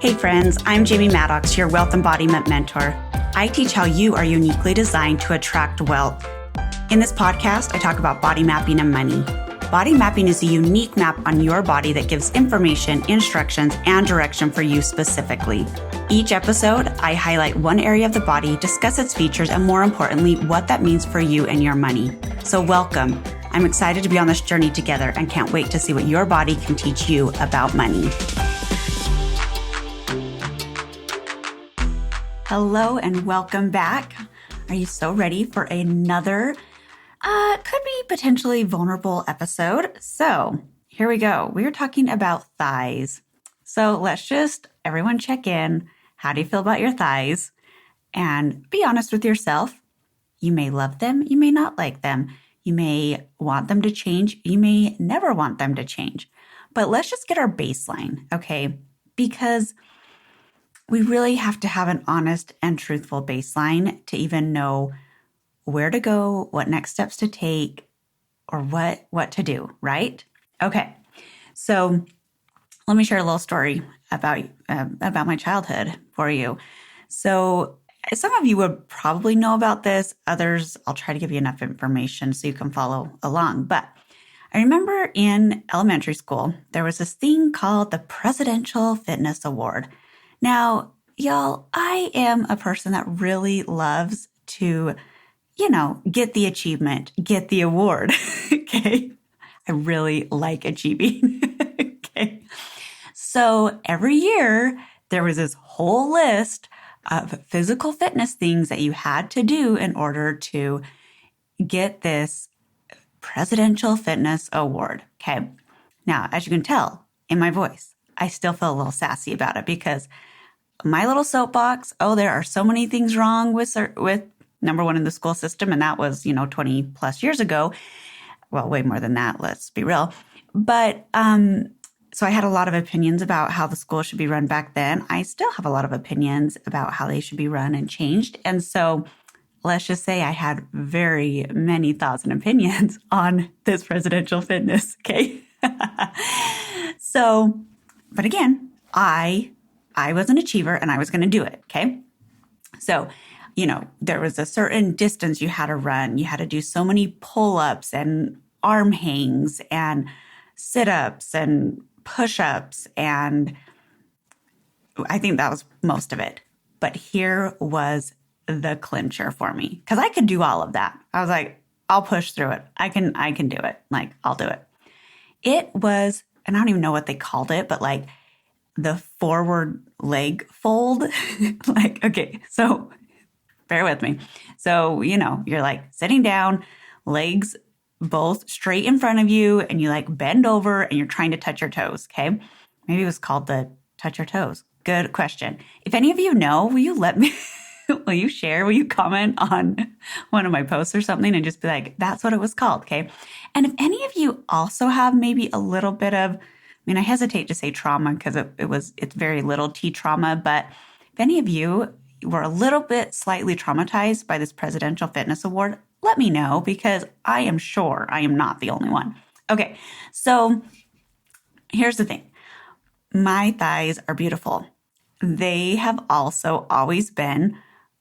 Hey friends, I'm Jamie Maddox, your wealth embodiment mentor. I teach how you are uniquely designed to attract wealth. In this podcast, I talk about body mapping and money. Body mapping is a unique map on your body that gives information, instructions, and direction for you specifically. Each episode, I highlight one area of the body, discuss its features, and more importantly, what that means for you and your money. So welcome. I'm excited to be on this journey together and can't wait to see what your body can teach you about money. Hello and welcome back. Are you so ready for another, could be potentially vulnerable episode? So here we go. We are talking about thighs. So let's just, everyone check in. How do you feel about your thighs? And be honest with yourself. You may love them. You may not like them. You may want them to change. You may never want them to change. But let's just get our baseline, okay? Because we really have to have an honest and truthful baseline to even know where to go, what next steps to take, or what to do, right? Okay, so let me share a little story about my childhood for you. So some of you would probably know about this. Others, I'll try to give you enough information so you can follow along. But I remember in elementary school, there was this thing called the Presidential Fitness Award. Now, y'all, I am a person that really loves to, get the achievement, get the award, okay? I really like achieving, okay? So every year, there was this whole list of physical fitness things that you had to do in order to get this Presidential Fitness Award, okay? Now, as you can tell in my voice, I still feel a little sassy about it because my little soapbox, there are so many things wrong with number one in the school system, and that was, 20 plus years ago. Well, way more than that, let's be real. But so I had a lot of opinions about how the school should be run back then. I still have a lot of opinions about how they should be run and changed. And so let's just say I had very many thoughts and opinions on this presidential fitness, okay? So, but again, I was an achiever and I was going to do it, okay? So, there was a certain distance you had to run. You had to do so many pull-ups and arm hangs and sit-ups and push-ups, and I think that was most of it. But here was the clincher for me, because I could do all of that. I was like, I'll push through it. I can do it. Like, I'll do it. It was, and I don't even know what they called it, but like the forward leg fold. Like, okay, so bear with me. So, you're like sitting down, legs both straight in front of you, and you like bend over and you're trying to touch your toes, okay? Maybe it was called the touch your toes. Good question. If any of you know, will you let me, will you share, will you comment on one of my posts or something and just be like, that's what it was called, okay? And if any of you also have maybe a little bit of, I hesitate to say trauma because it's very little T trauma, but if any of you were a little bit slightly traumatized by this Presidential Fitness Award, let me know, because I am sure I am not the only one. Okay, so here's the thing. My thighs are beautiful. They have also always been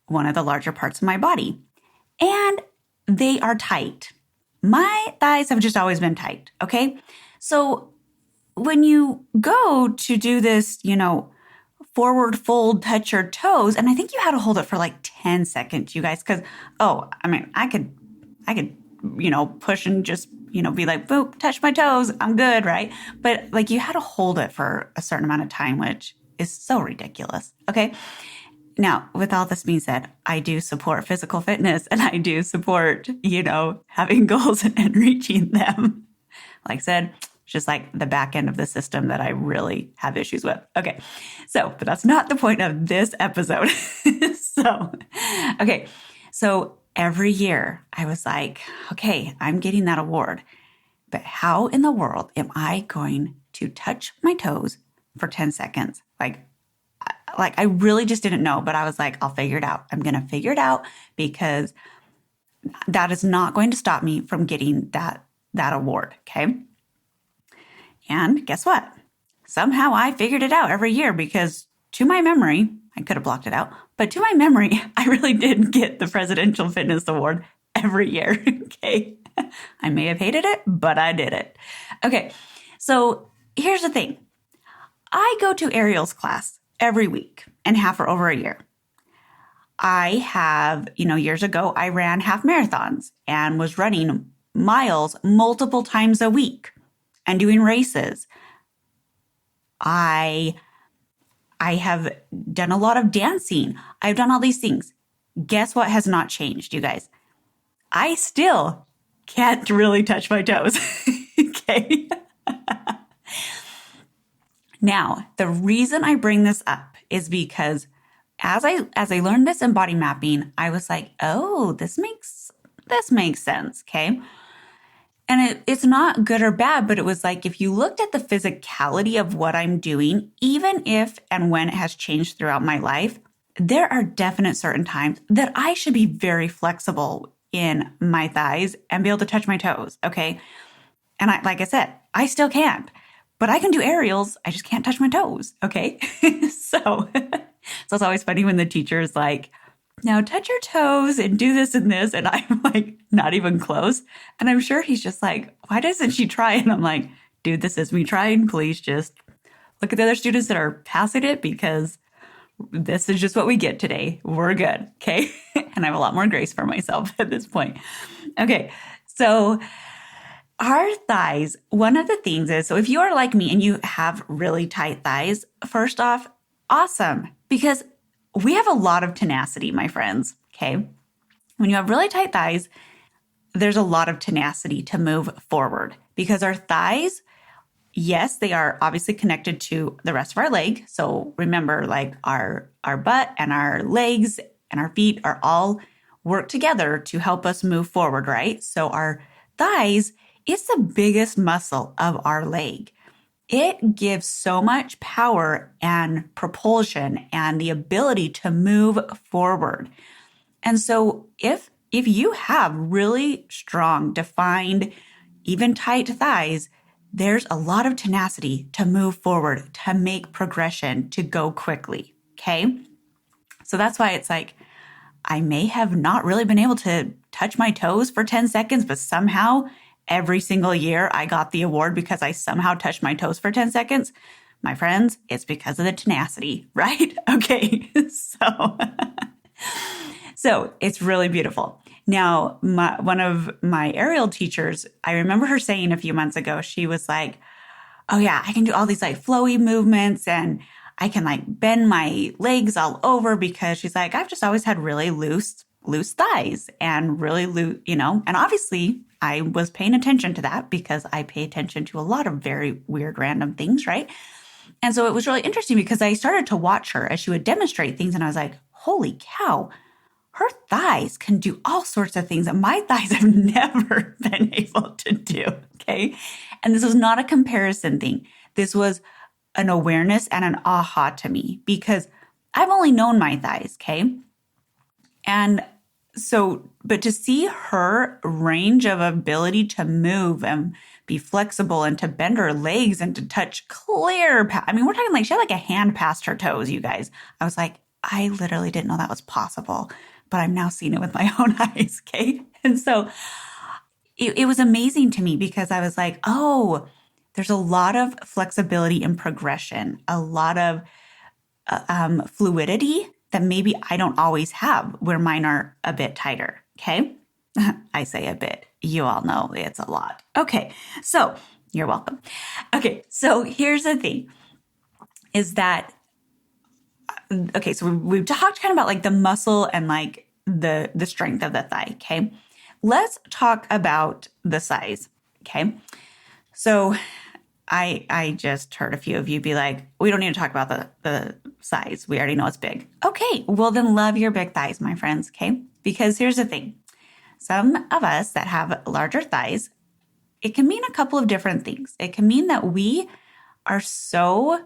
one of the larger parts of my body, and they are tight. My thighs have just always been tight, okay? So when you go to do this, forward fold, touch your toes, and I think you had to hold it for like 10 seconds, you guys, because, I could, push and just, be like, boop, touch my toes, I'm good, right? But like you had to hold it for a certain amount of time, which is so ridiculous, okay? Now, with all this being said, I do support physical fitness and I do support, having goals and reaching them. Like I said, just like the back end of the system that I really have issues with. Okay, but that's not the point of this episode. So every year I was like, okay, I'm getting that award, but how in the world am I going to touch my toes for 10 seconds? Like I really just didn't know, but I was like, I'll figure it out. I'm going to figure it out, because that is not going to stop me from getting that award, okay? And guess what? Somehow I figured it out every year, because to my memory, I could have blocked it out, but to my memory, I really did get the Presidential Fitness Award every year. Okay. I may have hated it, but I did it. Okay. So here's the thing. I go to Ariel's class every week and have for over a year. I have, years ago, I ran half marathons and was running miles multiple times a week and doing races. I have done a lot of dancing. I've done all these things. Guess what has not changed, you guys? I still can't really touch my toes. Okay. Now, the reason I bring this up is because as I learned this in body mapping, I was like, oh, this makes sense. Okay. And it's not good or bad, but it was like, if you looked at the physicality of what I'm doing, even if and when it has changed throughout my life, there are definite certain times that I should be very flexible in my thighs and be able to touch my toes. Okay. And like I said, I still can't, but I can do aerials. I just can't touch my toes. Okay. So it's always funny when the teacher is like, now touch your toes and do this and this. And I'm like, not even close. And I'm sure he's just like, why doesn't she try? And I'm like, dude, this is me trying. Please just look at the other students that are passing it, because this is just what we get today. We're good. Okay. And I have a lot more grace for myself at this point. Okay. So our thighs, one of the things is, so if you are like me and you have really tight thighs, first off, awesome, because we have a lot of tenacity, my friends. Okay. When you have really tight thighs, there's a lot of tenacity to move forward, because our thighs, yes, they are obviously connected to the rest of our leg. So remember, like our butt and our legs and our feet are all work together to help us move forward, right? So our thighs is the biggest muscle of our leg. It gives so much power and propulsion and the ability to move forward. And so if you have really strong, defined, even tight thighs, there's a lot of tenacity to move forward, to make progression, to go quickly. Okay. So that's why it's like, I may have not really been able to touch my toes for 10 seconds, but somehow every single year I got the award because I somehow touched my toes for 10 seconds. My friends, it's because of the tenacity, right? Okay. So it's really beautiful. Now, one of my aerial teachers, I remember her saying a few months ago, she was like, oh yeah, I can do all these like flowy movements and I can like bend my legs all over, because she's like, I've just always had really loose thighs and really loose, and obviously I was paying attention to that because I pay attention to a lot of very weird, random things, right? And so it was really interesting because I started to watch her as she would demonstrate things, and I was like, holy cow, her thighs can do all sorts of things that my thighs have never been able to do, okay? And this was not a comparison thing. This was an awareness and an aha to me, because I've only known my thighs, okay? And so, but to see her range of ability to move and be flexible and to bend her legs and to touch clear, we're talking like she had like a hand past her toes, you guys. I was like, I literally didn't know that was possible, but I'm now seeing it with my own eyes, okay? And so it was amazing to me, because I was like, oh, there's a lot of flexibility and progression, a lot of fluidity that maybe I don't always have, where mine are a bit tighter, okay? I say a bit. You all know it's a lot. Okay, so you're welcome. Okay, so here's the thing, is that, okay, so we've talked kind of about like the muscle and like the strength of the thigh, okay? Let's talk about the size, okay? So I just heard a few of you be like, we don't need to talk about the size. We already know it's big. Okay, well then love your big thighs, my friends, okay? Because here's the thing. Some of us that have larger thighs, it can mean a couple of different things. It can mean that we are so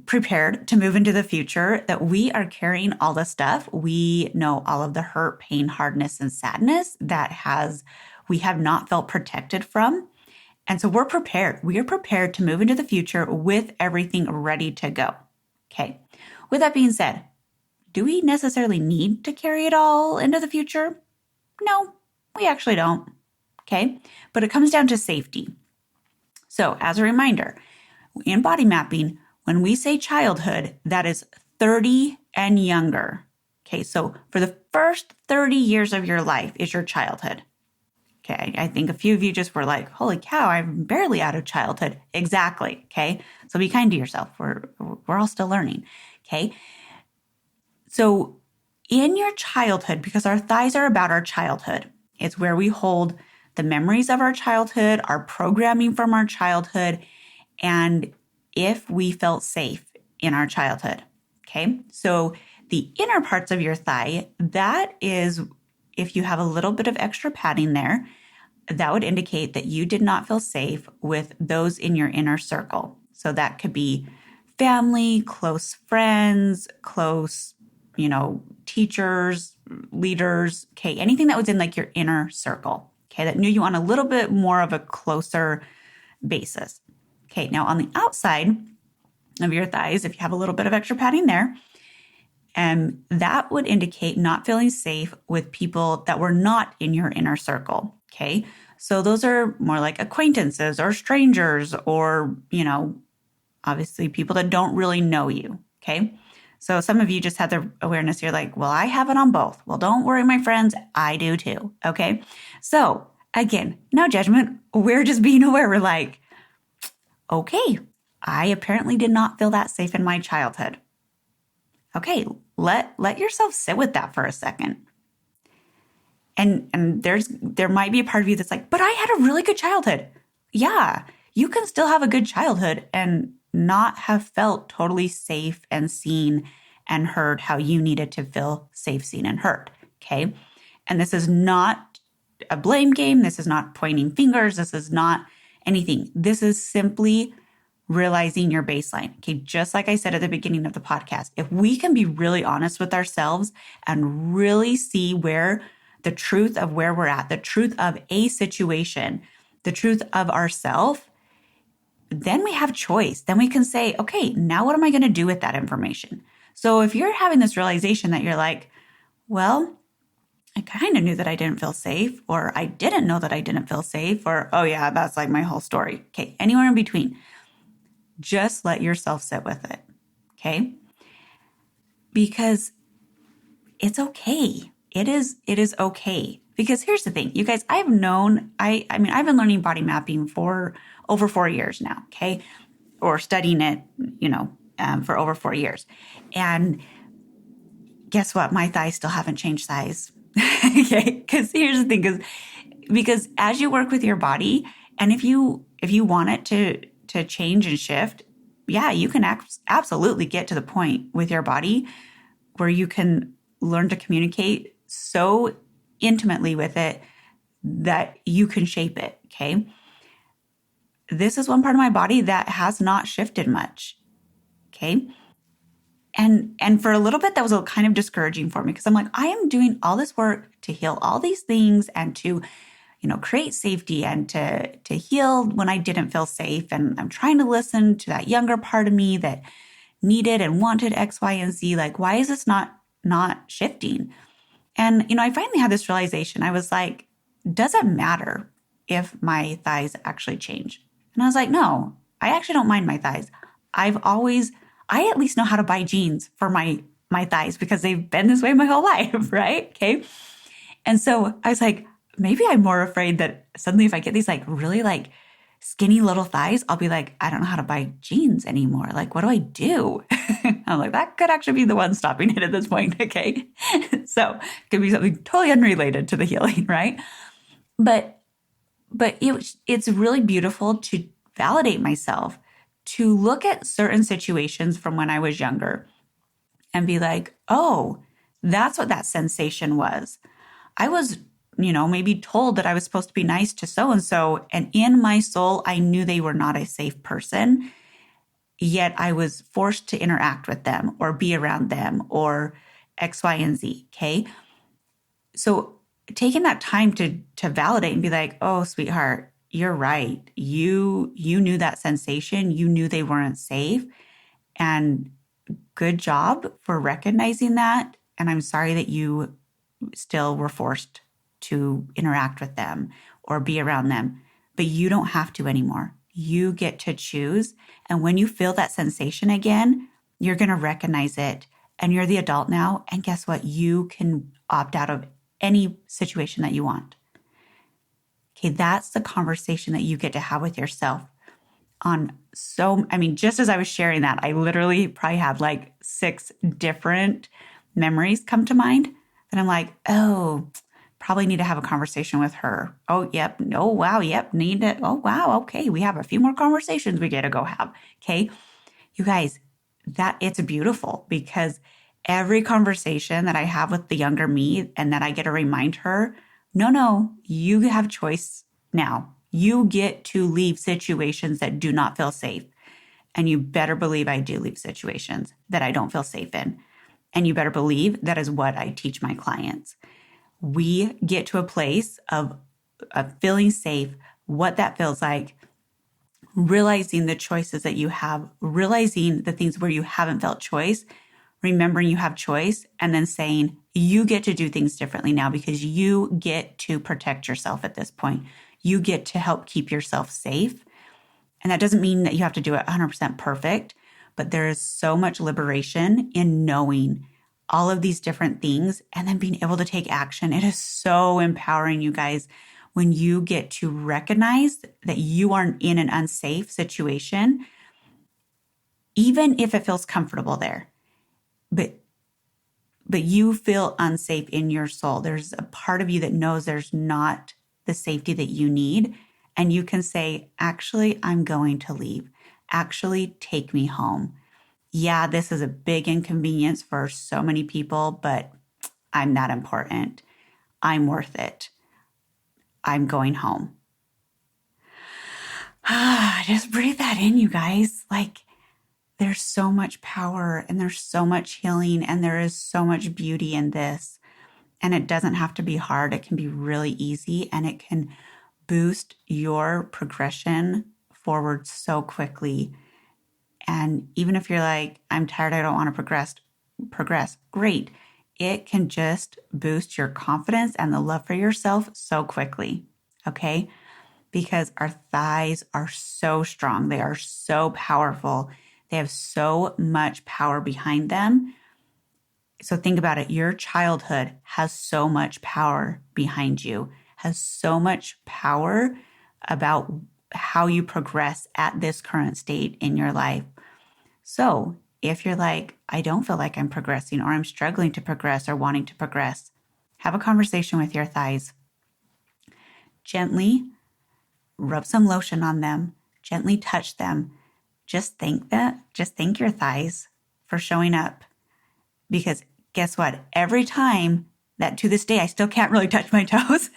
prepared to move into the future that we are carrying all the stuff. We know all of the hurt, pain, hardness, and sadness that we have not felt protected from. And so we're prepared. We are prepared to move into the future with everything ready to go. Okay. with that being said, do we necessarily need to carry it all into the future? No, we actually don't. Okay. But it comes down to safety. So as a reminder, in body mapping, when we say childhood, that is 30 and younger. Okay. So for the first 30 years of your life is your childhood. Okay. I think a few of you just were like, holy cow, I'm barely out of childhood. Exactly. Okay. So be kind to yourself. We're all still learning. Okay. So in your childhood, because our thighs are about our childhood, it's where we hold the memories of our childhood, our programming from our childhood, and if we felt safe in our childhood. Okay. So the inner parts of your thigh, that is, if you have a little bit of extra padding there, that would indicate that you did not feel safe with those in your inner circle. So that could be family, close friends, close, teachers, leaders, okay, anything that was in like your inner circle, okay, that knew you on a little bit more of a closer basis. Okay, now on the outside of your thighs, if you have a little bit of extra padding there, that would indicate not feeling safe with people that were not in your inner circle, okay? So those are more like acquaintances or strangers or, obviously people that don't really know you, okay? So some of you just had the awareness, you're like, well, I have it on both. Well, don't worry, my friends, I do too, okay? So again, no judgment. We're just being aware. We're like, okay, I apparently did not feel that safe in my childhood. Okay, let yourself sit with that for a second. And there might be a part of you that's like, but I had a really good childhood. Yeah, you can still have a good childhood and not have felt totally safe and seen and heard how you needed to feel safe, seen, and heard. Okay. And this is not a blame game. This is not pointing fingers. This is not anything. This is simply realizing your baseline. Okay. Just like I said at the beginning of the podcast, if we can be really honest with ourselves and really see where the truth of where we're at, the truth of a situation, the truth of ourselves, then we have choice. Then we can say, okay, now what am I going to do with that information? So if you're having this realization that you're like, well, I kind of knew that I didn't feel safe, or I didn't know that I didn't feel safe, or, oh yeah, that's like my whole story. Okay. Anywhere in between, just let yourself sit with it. Okay. Because it's okay. It is okay. Because here's the thing, you guys, I've been learning body mapping for over 4 years now, okay? Or studying it, for over 4 years. And guess what? My thighs still haven't changed size, okay? Because here's the thing, because as you work with your body, and if you want it to change and shift, yeah, you can absolutely get to the point with your body where you can learn to communicate so intimately with it that you can shape it, okay? This is one part of my body that has not shifted much, okay? And for a little bit, that was kind of discouraging for me because I'm like, I am doing all this work to heal all these things and to, create safety and to heal when I didn't feel safe. And I'm trying to listen to that younger part of me that needed and wanted X, Y, and Z. Like, why is this not shifting? And, I finally had this realization. I was like, does it matter if my thighs actually change? And I was like, no, I actually don't mind my thighs. I at least know how to buy jeans for my thighs because they've been this way my whole life, right? Okay. And so I was like, maybe I'm more afraid that suddenly if I get these like really like skinny little thighs, I'll be like, I don't know how to buy jeans anymore. Like, what do I do? I'm like, that could actually be the one stopping it at this point. Okay. So it could be something totally unrelated to the healing, right? But it's really beautiful to validate myself, to look at certain situations from when I was younger and be like, oh, that's what that sensation was. I was, maybe told that I was supposed to be nice to so-and-so. And in my soul, I knew they were not a safe person. Yet I was forced to interact with them or be around them or X, Y, and Z. Okay. So taking that time to validate and be like, oh, sweetheart, you're right. You knew that sensation. You knew they weren't safe. And good job for recognizing that. And I'm sorry that you still were forced to interact with them or be around them, but you don't have to anymore. You get to choose. And when you feel that sensation again, you're going to recognize it. And you're the adult now. And guess what? You can opt out of any situation that you want. Okay, that's the conversation that you get to have with yourself. Just as I was sharing that, I literally probably have like 6 different memories come to mind. And I'm like, oh, probably need to have a conversation with her. Oh, yep. Oh, wow. Yep. Need to. Oh, wow. Okay. We have a few more conversations we get to go have. Okay. You guys, it's beautiful because every conversation that I have with the younger me and that I get to remind her, no, you have choice now. You get to leave situations that do not feel safe. And you better believe I do leave situations that I don't feel safe in. And you better believe that is what I teach my clients. We get to a place of feeling safe, what that feels like, realizing the choices that you have, realizing the things where you haven't felt choice, remembering you have choice, and then saying you get to do things differently now because you get to protect yourself at this point. You get to help keep yourself safe. And that doesn't mean that you have to do it 100% perfect, but there is so much liberation in knowing all of these different things and then being able to take action. It is so empowering, you guys, when you get to recognize that you are in an unsafe situation, even if it feels comfortable there. But you feel unsafe in your soul. There's a part of you that knows there's not the safety that you need. And you can say, actually, I'm going to leave. Actually, take me home. Yeah, this is a big inconvenience for so many people, but I'm not important. I'm worth it. I'm going home. Just breathe that in, you guys. Like, there's so much power and there's so much healing and there is so much beauty in this. And it doesn't have to be hard. It can be really easy and it can boost your progression forward so quickly. And even if you're like, I'm tired, I don't want to progress, great. It can just boost your confidence and the love for yourself so quickly, okay? Because our thighs are so strong. They are so powerful. They have so much power behind them. So think about it. Your childhood has so much power behind you, has so much power about how you progress at this current state in your life. So if you're like, I don't feel like I'm progressing or I'm struggling to progress or wanting to progress, have a conversation with your thighs. Gently rub some lotion on them, gently touch them. Just thank your thighs for showing up. Because guess what? Every time that to this day, I still can't really touch my toes.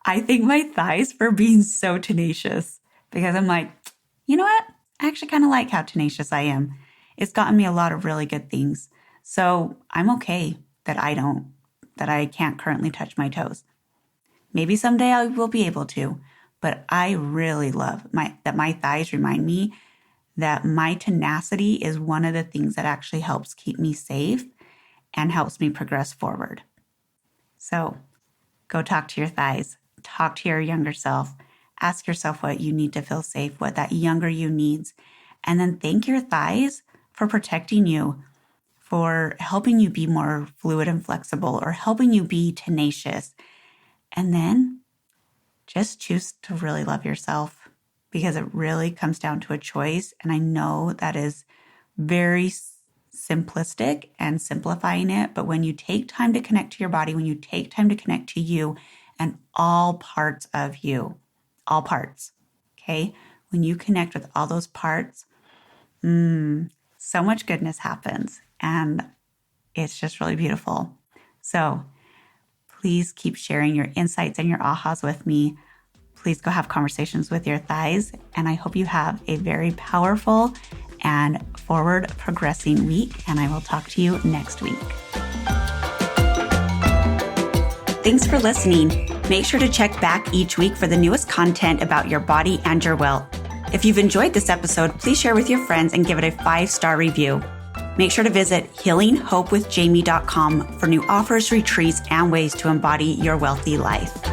I thank my thighs for being so tenacious because I'm like, you know what? I actually kind of like how tenacious I am. It's gotten me a lot of really good things. So I'm okay that I can't currently touch my toes. Maybe someday I will be able to, but I really love that my thighs remind me that my tenacity is one of the things that actually helps keep me safe and helps me progress forward. So go talk to your thighs, talk to your younger self, ask yourself what you need to feel safe, what that younger you needs, and then thank your thighs for protecting you, for helping you be more fluid and flexible, or helping you be tenacious. And then just choose to really love yourself because it really comes down to a choice. And I know that is very simplistic and simplifying it, but when you take time to connect to your body, when you take time to connect to you and all parts of you, all parts, okay? When you connect with all those parts, so much goodness happens and it's just really beautiful. So please keep sharing your insights and your ahas with me. Please go have conversations with your thighs. And I hope you have a very powerful and forward progressing week. And I will talk to you next week. Thanks for listening. Make sure to check back each week for the newest content about your body and your wealth. If you've enjoyed this episode, please share with your friends and give it a 5-star review. Make sure to visit healinghopewithjamie.com for new offers, retreats, and ways to embody your wealthy life.